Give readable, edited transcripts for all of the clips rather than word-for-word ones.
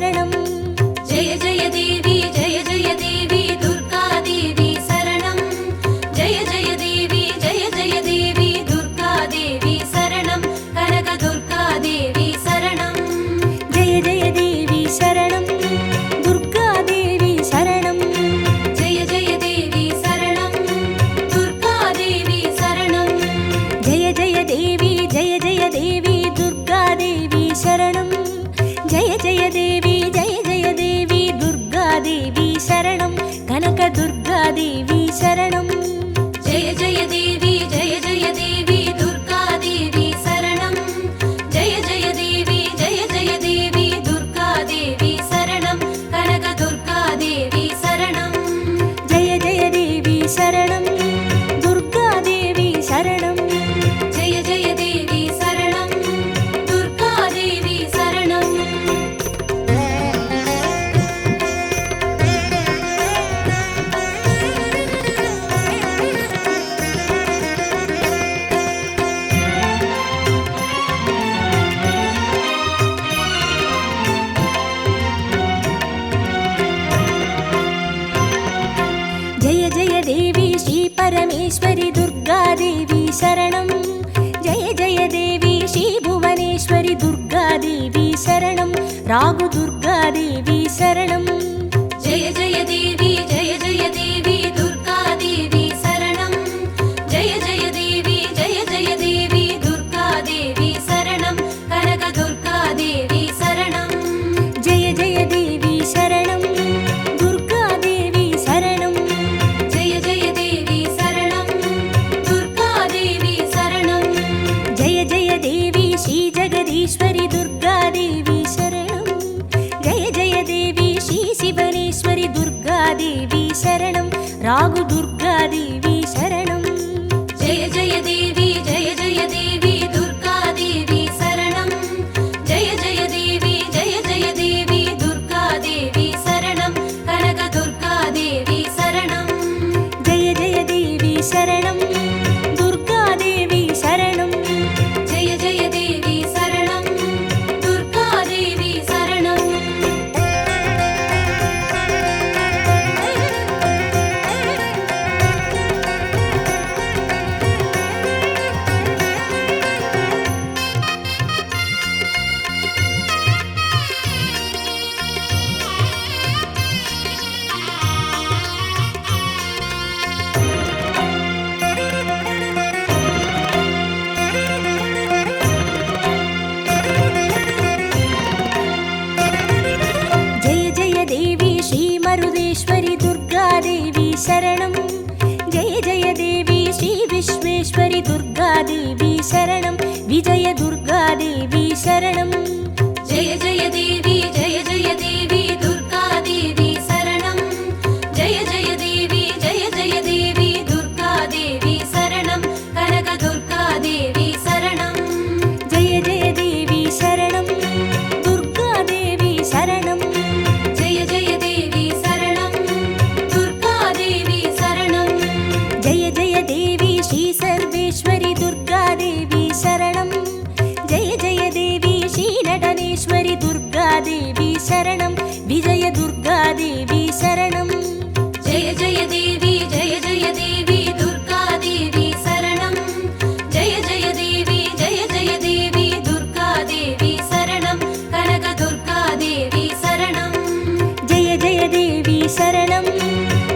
शरणं जय जय देवी दुर्गा देवी शरणं जय जय देवी दुर्गा देवी शरणं कनक दुर्गा देवी शरणं जय जय देवी शरणं दुर्गा देवी शरणं जय जय देवी शरणं दुर्गा देवी शरणं जय जय देवी दुर्गा देवी शरणं जय जय देवी दुर्गा देवी शरणं कनक दुर्गा देवी शरणं जय जय देवी दुर्गा देवी शरणं जय जय देवी दुर्गा देवी शरणं कनक दुर्गा देवी शरणं जय जय देवी शरणं दुर्गा देवी शरणं जय जय देवी शरणं दुर्गा देवी शरणं जय जय देवी श्री परमेश्वरी दुर्गा देवी शरणं जय जय देवी श्री भुवनेश्वरी दुर्गा देवी शरणं रागु दुर्गा देवी शरणं जय जय देवी दुर्गा देवी शरणं जय जय देवी दुर्गा देवी शरणं कनक दुर्गा देवी शरणं जय जय देवी शरणं दुर्गा देवी शरणं जय जय देवी शरणं दुर्गा देवी शरणं जय जय देवी श्री जगदीश्वरी दुर्गा देवी शरणं जय जय देवी श्री शिवनेश्वरी दुर्गा देवी शरणं रागु दुर्गा देवी शरणं जय जय देवी दुर्गा देवी शरणं जय जय देवी दुर्गा देवी शरणं कनक दुर्गा देवी शरणं जय जय देवी शरणं दुर्गा देवी शरणं जय जय देवी शरणं दुर्गा देवी शरणं जय जय देवी श्री मरुदेश्वरी दुर्गा देवी शरणं जय जय देवी श्री विश्वेश्वरी दुर्गा देवी शरणं विजय दुर्गा देवी शरणं जय जय देवी दुर्गा देवी शरणं जय जय देवी दुर्गा देवी शरणं कनक दुर्गा देवी शरणं जय जय देवी शरणं दुर्गा देवी शरणं जय जय देवी शरणं दुर्गा देवी शरणं जय जय देवी श्री सर्वेश्वरी दुर्गा देवी शरणं जय जय देवी श्री नटनेश्वरी दुर्गा देवी शरणं विजय दुर्गा देवी शरणं जय जय देवी दुर्गा देवी शरणं जय जय देवी दुर्गा देवी शरणं कनक दुर्गा देवी शरणं जय जय देवी शरणं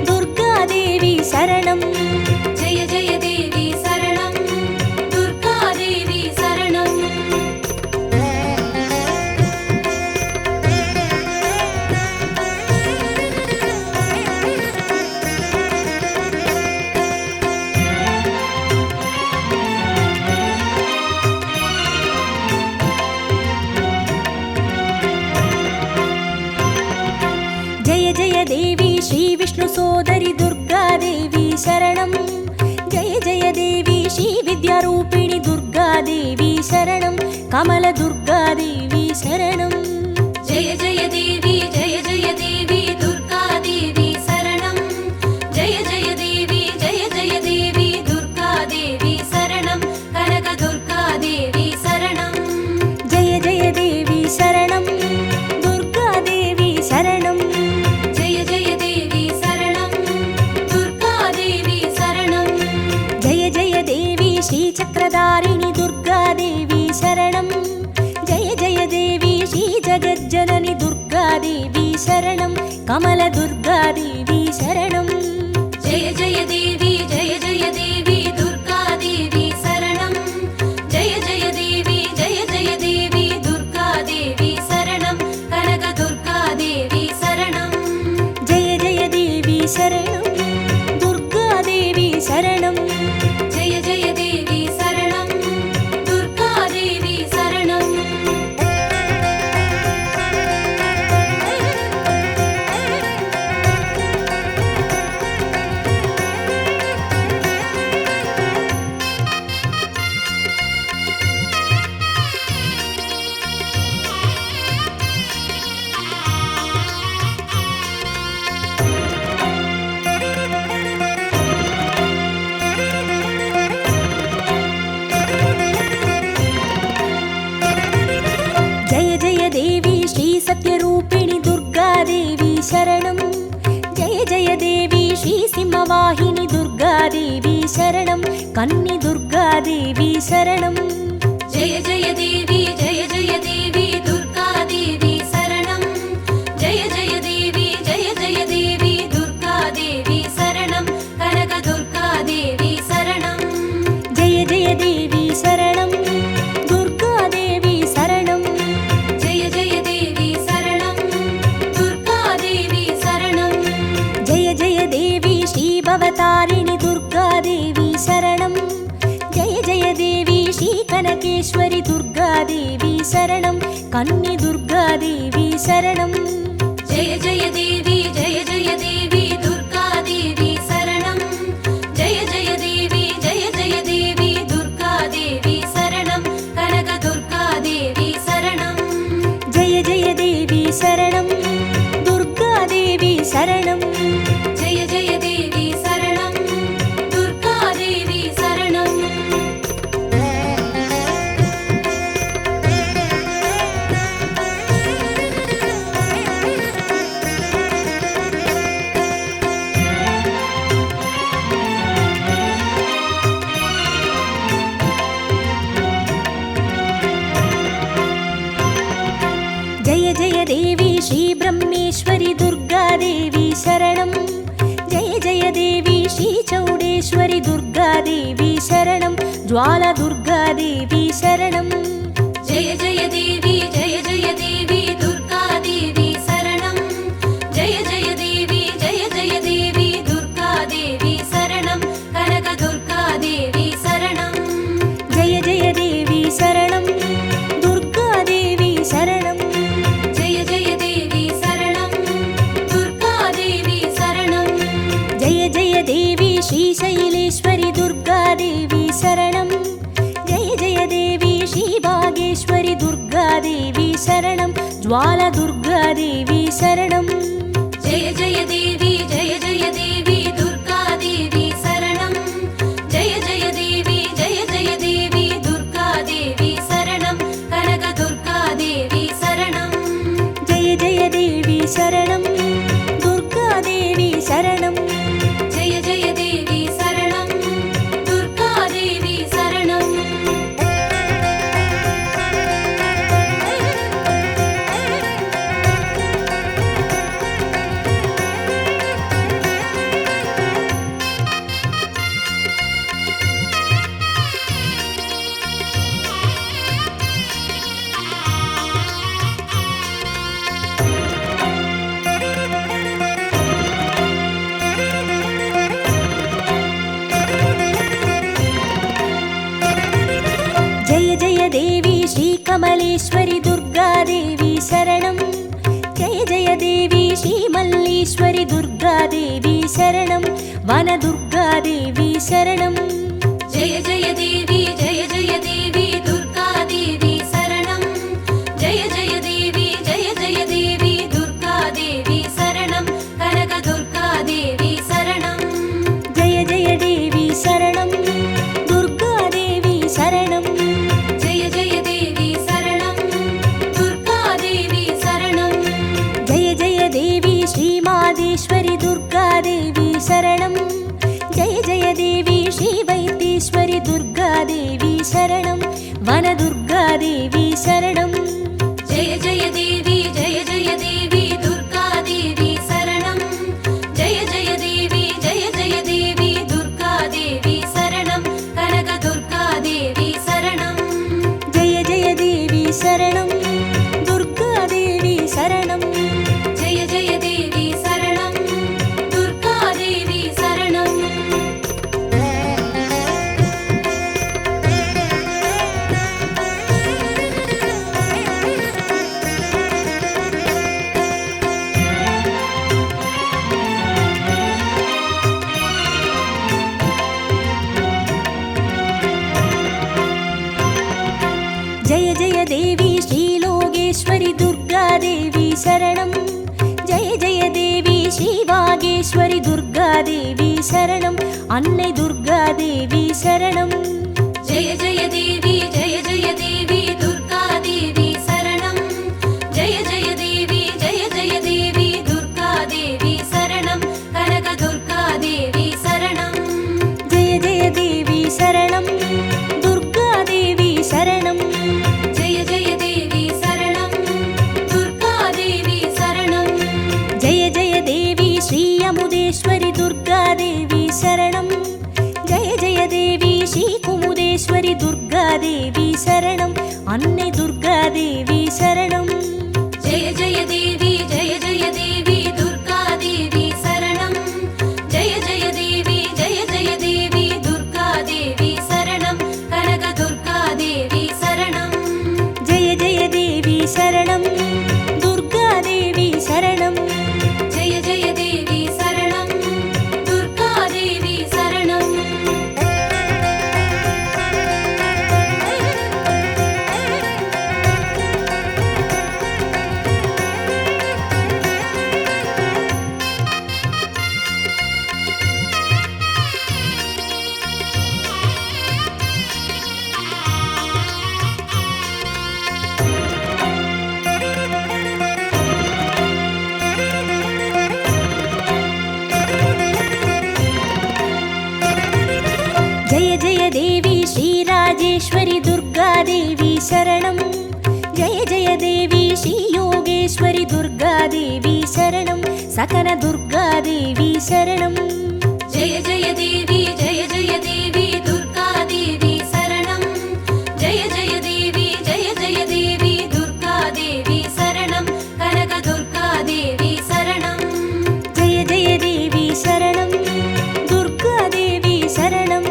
दुर्गा देवी शरणं जय जय देवी शरणं दुर्गा देवी शरणं जय जय देवी श्री विष्णु सोदरी दुर्गा देवी शरणं जय जय देवी श्री विद्यारूपिणी दुर्गा देवी शरणं कमल दुर्गा देवी शरणं जय जय देवी दुर्गा देवी शरणं जय जय देवी दुर्गा देवी शरणं कनक दुर्गा देवी शरणं जय जय देवी शरणं दुर्गा देवी शरणं कमलदुर्गादेवी शरणं जय जय देवी दुर्गादेवी शरणं जय जय देवी दुर्गादेवी शरणं कनकदुर्गादेवी शरणं जय जय देवी शरणं दुर्गादेवी शरणं जय जय देवी शरणं दुर्गादेवी शरणं जय जय देवी श्री सत्यरूपिणि दुर्गादेवी शरणं जय जय देवी श्री सिंहवाहिनी दुर्गादेवी शरणं कन्नि दुर्गादेवी शरणं जय जय देवी दुर्गादेवी शरणं जय जय देवी दुर्गादेवी शरणं कनकदुर्गादेवी शरणं जय जय देवी शरणं दुर्गादेवी शरणं जय जय देवी शरणं दुर्गादेवी शरणं जय जय देवी श्री भवतारिणि दुर्गादेवी शरणं जय जय देवी श्री कनकेश्वरि दुर्गादेवी शरणं कन्नि दुर्गादेवी शरणं जय जय देवी दुर्गादेवी शरणं जय जय देवी दुर्गादेवी शरणं कनकदुर्गादेवी शरणं जय जय देवी शरणं दुर्गादेवी शरणं जय जय देवी शरणं दुर्गादेवी शरणं जय जय देवी श्री ब्रह्मेश्वरि दुर्गादेवी शरणं जय जय देवी श्री चौडेश्वरि दुर्गादेवी शरणं ज्वाला दुर्गादेवी शरणं जय जय देवी दुर्गादेवी शरणं जय जय देवी दुर्गादेवी शरणं कनकदुर्गादेवी शरणं जय जय देवी शरणं दुर्गादेवी शरणं जय जय देवी शरणं दुर्गादेवी शरणं जय जय देवी श्रीशैलेश्वरि दुर्गादेवी शरणं जय जय देवी श्रीभागेश्वरि दुर्गादेवी शरणं ज्वाला दुर्गादेवी शरणं जय जय देवी दुर्गादेवी शरणं जय जय देवी दुर्गादेवी शरणं कनकदुर्गादेवी शरणं जय जय देवी शरणं दुर्गादेवी शरणं जय जय देवी शरणं दुर्गादेवी शरणं जय जय देवी श्रीकमलेश्वरि दुर्गादेवी शरणं जय जय देवी श्रीमल्लीश्वरि दुर्गादेवी शरणं वनदुर्गादेवी शरणं जय जय देवी दुर्गादेवी शरणं जय जय देवी दुर्गादेवी शरणं कनकदुर्गादेवी शरणं जय जय देवी शरणं दुर्गादेवी शरणं जय जय देवी शरणं दुर्गादेवी शरणं जय जय देवी श्रीमादेश्वरि दुर्गादेवी शरणं जय जय देवी श्रीवैद्येश्वरि दुर्गादेवी शरणं वनदुर्गादेवी शरणं जय जय देवी दुर्गा யோகேஸ்வரி துர்காதேவி சரணம். அன்னை துர்காதேவி சரணம். ஜெய ஜெய தேவி ஜெய ஜெய தேவி துர்கா தேவி சரணம். ஜெய ஜெய தேவி ஜெய ஜெய தேவி துர்கா தேவி சரணம். கனக துர்கா தேவி சரணம். ஜெய ஜெய தேவி சரணம். துர்காதேவி சரணம். ஜெய ஜெய தேவி சரணம். துர்கா தேவி சரணம். ஜெய ஜெய தேவி ஸ்ரீ அமுதேஸ்வரி துர்காதேவி சரணம். ஜெய ஜெய தேவி ஸ்ரீ குமுதேஸ்வரி துர்காதேவி சரணம். அன்னை துர்காதேவி சரணம். ஜெய ஜெய தேவி ஜெய ஜெய தேவி துர்கா தேவி சரணம். ஜெய ஜெய தேவி ஜெய ஜெய தேவி துர்கா தேவி சரணம். கனக துர்கா தேவி சரணம். ஜெய ஜெய தேவி சரணம். துர்காதேவி சரணம். ஜெய ஜெய தேவி சரணம். துர்கா தேவி சரணம். ஜெய ஜெய தேவி ஸ்ரீ ராஜேஸ்வரி துர்காதேவி சரணம். ஜெய ஜெய தேவி ஸ்ரீ யோகேஸ்வரி துர்காதேவி சரணம். சகன துர்காதேவி சரணம். ஜெய ஜெய தேவி ஜெய ஜெய தேவி துர்கா தேவி சரணம். ஜெய ஜெய தேவி ஜெய ஜெய தேவி துர்கா தேவி சரணம். கனக துர்கா தேவி சரணம். ஜெய ஜெய தேவி சரணம். துர்காதேவி சரணம்.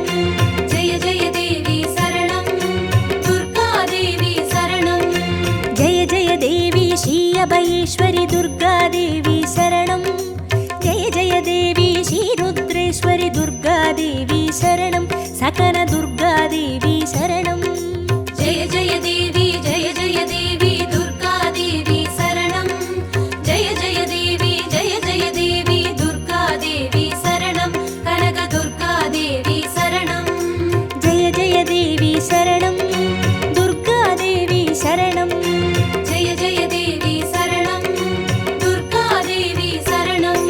ஜெய ஜெய தேவி சரணம். துர்கா தேவி சரணம். ஜெய ஜெய தேவி ஸ்ரீ அபயேஸ்வரி துர்காதேவி சரணம். ஜெய ஜெய தேவி ஸ்ரீ ருத்ரேஸ்வரி துர்காதேவி சரணம். சகன துர்காதேவி சரணம். ஜெய ஜெய தேவி ஜெய ஜெய தேவி துர்கா தேவி சரணம். ஜெய ஜெய தேவி ஜெய ஜெய தேவி துர்கா தேவி சரணம். கனக துர்கா தேவி சரணம். ஜெய ஜெய தேவி சரணம். துர்காதேவி சரணம். ஜெய ஜெய தேவி சரணம். துர்கா தேவி சரணம்.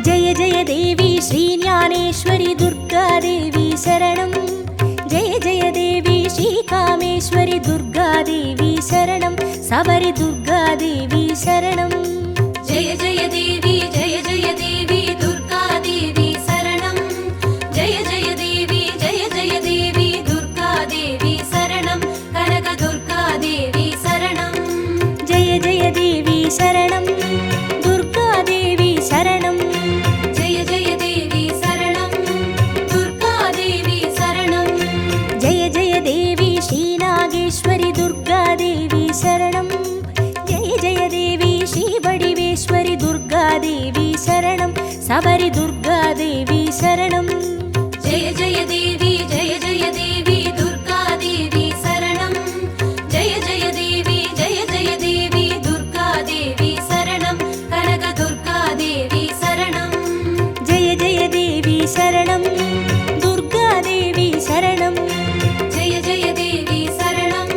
ஜெய ஜெய தேவி ஸ்ரீ ஞானேஸ்வரி துர்காதேவி சரணம். ஜெய ஜெய தேவி ஸ்ரீ காமேஸ்வரி துர்காதேவி சரணம். சபரி துர்காதேவி சரணம். ஜெய ஜெய தேவி ஜெய ஜெய தேவி துர்கா தேவி சரணம். ஜெய ஜெய தேவி ஜெய ஜெய தேவி துர்கா தேவி சரணம். கனக துர்கா தேவி சரணம். ஜெய ஜெய தேவி சரணம். துர்காதேவி சரணம். ஜெய ஜெய தேவி சரணம். துர்கா தேவி சரணம். ஜெய ஜெய தேவி ஸ்ரீ நாகேஸ்வரி துர்காதேவி சரணம். ஜெய ஜெய தேவி ஸ்ரீ வடிவேஸ்வரி துர்காதேவி சரணம். சபரி துர்காதேவி சரணம். ஜெய ஜெய தேவி ஜெய ஜெய தேவி துர்கா தேவி சரணம். ஜெய ஜெய தேவி ஜெய ஜெய தேவி துர்கா தேவி சரணம். கனக துர்கா தேவி சரணம். ஜெய ஜெய தேவி சரணம். துர்காதேவி சரணம். ஜெய ஜெய தேவி சரணம்.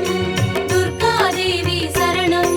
துர்கா தேவி சரணம்.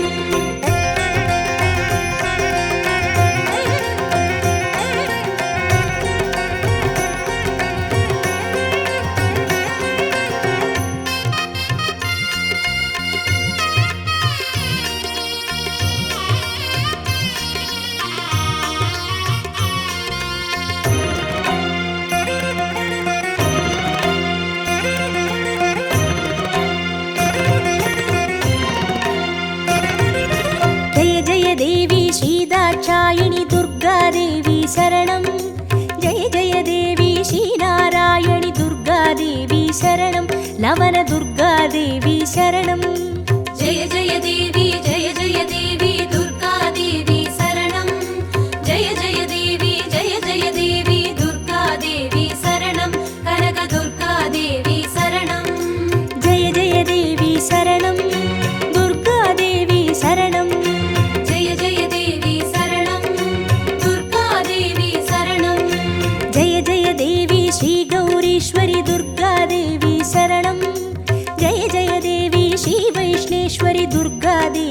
தேவி ஸ்ரீ தாட்சாயினி துர்காதேவி சரணம். ஜெய ஜெய தேவி ஸ்ரீ நாராயணி துர்காதேவி சரணம். லவன துர்காதேவி சரணம். ஜெய ஜெய தேவி ஜெய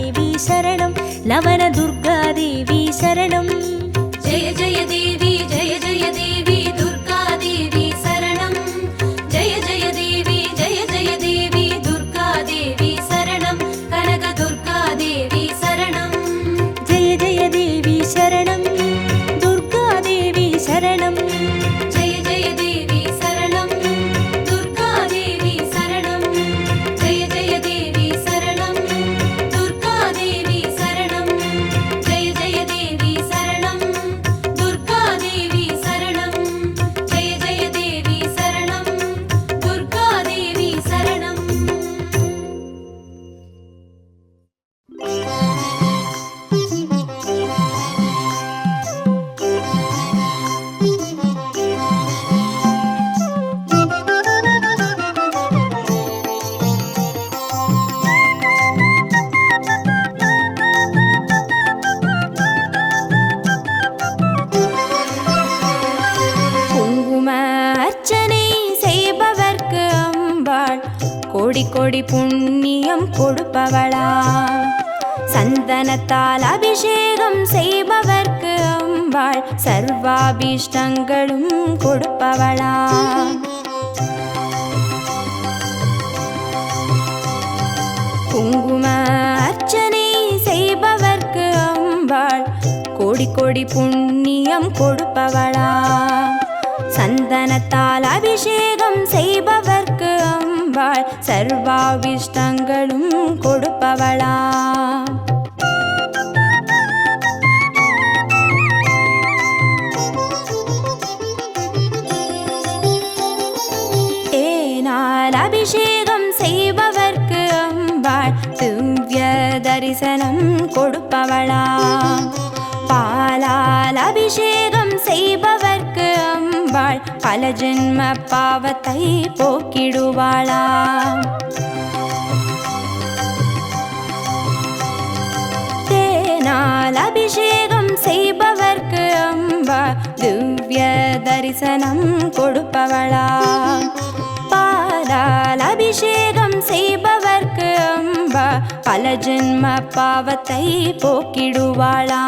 देवी शरणं लवनदुर्गादेवी शरणं जय जय देवी दुर्गा देवी शरणं जय जय देवी दुर्गा देवी शरणं कनकदुर्गा देवी शरणं जय जय देवी शरणं दुर्गा देवी शरणं जय जय देवी शरणं दुर्गा देवी शरणं जय जय देवी शरणं दुर्गा देवी शरणं जय जय देवी शरणं दुर्गा देवी शरणं जय जय देवी शरणं दुर्गा देवी शरणं குங்கும அர்ச்சனை செய்பவர்க்கு அம்பாள் கோடி கோடி புண்ணியம் கொடுப்பவளா சந்தனத்தால் அபிஷேகம் செய்பவர்க்கு அம்பாள் சர்வாபிஷ்டங்களும் கொடுப்பவளா குங்கும அர்ச்சனை செய்பவர்க்கு அம்பாள் கோடி கோடி புண்ணியம் கொடுப்பவளா சந்தனத்தால் அபிஷேகம் செய்பவர்க்கு அம்பாள் சர்வாபிஷ்டங்களும் கொடுப்பவளா தேனால் அபிஷேகம் செய்பவர்க்கு அம்பாள் திவ்ய தரிசனம் கொடுப்பவளா பாலால் அபிஷேகம் செய்பவர்க்கு அம்பாள் பல ஜென்ம பாவத்தை போக்கிடுவாளா தேனால் அபிஷேகம் செய்பவர்க்கு அம்பாள் திவ்ய தரிசனம் கொடுப்பவளா பாலால் அபிஷேகம் செய்பவர்க்கு அம்பா பல ஜென்ம பாவத்தை போக்கிடுவாளா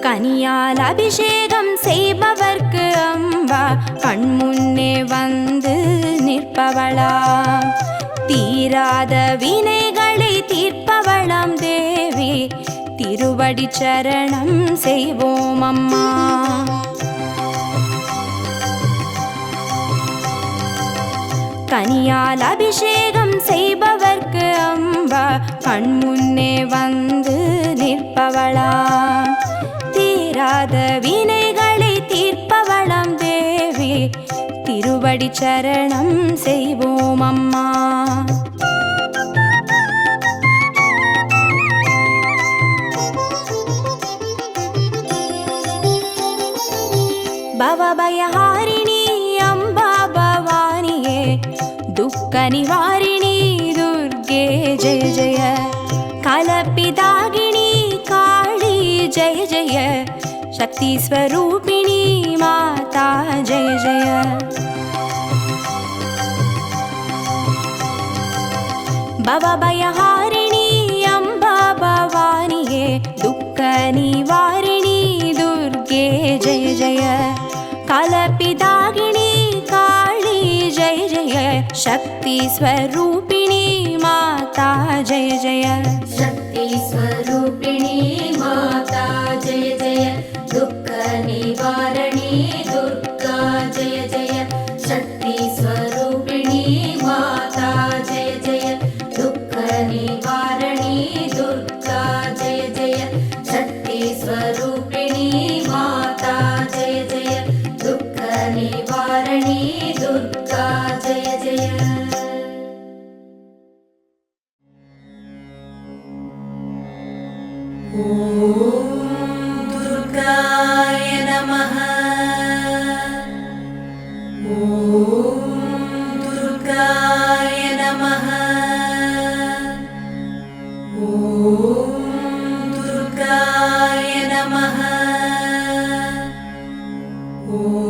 கனியால் அபிஷேகம் செய்பவர்க்கு அம்பா கண்முன்னே வந்து நிற்பவளா தீராத வினைகளை தீர்ப்பவளாம் தேவி திருவடி சரணம் செய்வோம் அம்மா கனியால் அபிஷேகம் செய்பவர்க்கு அம்பா கண்முன்னே வந்து நிற்பவளா தீராத வினைகளை தீர்ப்பவளாம் தேவி திருவடி சரணம் செய்வோம் அம்மா भवभयहारिणी अम्बा भवानिये दुःखनिवारिणी दुर्गे जय जय कलपिदागिनी काली जय जय शक्तिस्वरूपिणी माता जय जय भवभयहारिणी अम्बा भवानिये दुःखनिवारिणी दुर्गे जय जय कलपिदागिनी काली जय जय शक्तिस्वरूपिणी माता जय जय शक्तिस्वरूपिणी माता जय जय दुःखनिवारिणी दुर्गा जय जय शक्तिस्वरूपिणी माता जय जय दुःखनिवारिणी दुर्गा जय जय शक्तिस्वरूपिणी माता जय जय दुःखनिवारिणी दुर्गा जय जय ॐ दुर्गाय नमः ॐ दुर्गाय नमः ॐ दुर्गाय नमः ॐ